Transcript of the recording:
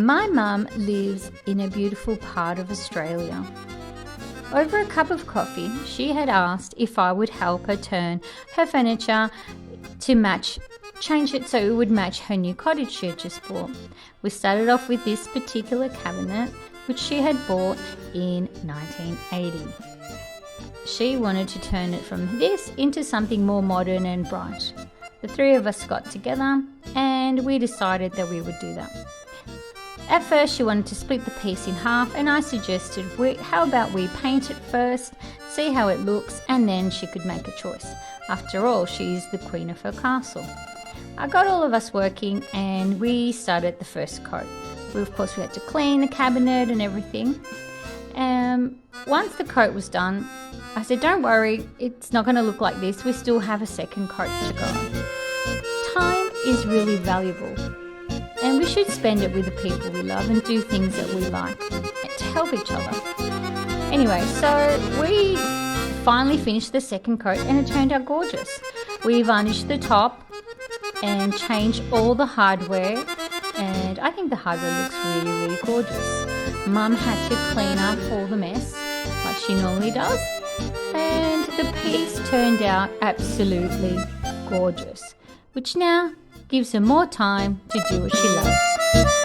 My mum lives in a beautiful part of Australia. Over a cup of coffee, she had asked if I would help her turn her furniture to change it so it would match her new cottage she had just bought. We started off with this particular cabinet, which she had bought in 1980. She wanted to turn it from this into something more modern and bright. The three of us got together and we decided that we would do that. At first she wanted to split the piece in half, and I suggested, how about we paint it first, see how it looks, and then she could make a choice. After all, she is the queen of her castle. I got all of us working and we started the first coat. Of course we had to clean the cabinet and everything. Once the coat was done, I said, don't worry, it's not going to look like this. We still have a second coat to go. Time is really valuable. And we should spend it with the people we love and do things that we like to help each other. Anyway, so we finally finished the second coat and it turned out gorgeous. We varnished the top and changed all the hardware, and I think the hardware looks really, really gorgeous. Mum had to clean up all the mess like she normally does, and the piece turned out absolutely gorgeous, which now gives her more time to do what she loves.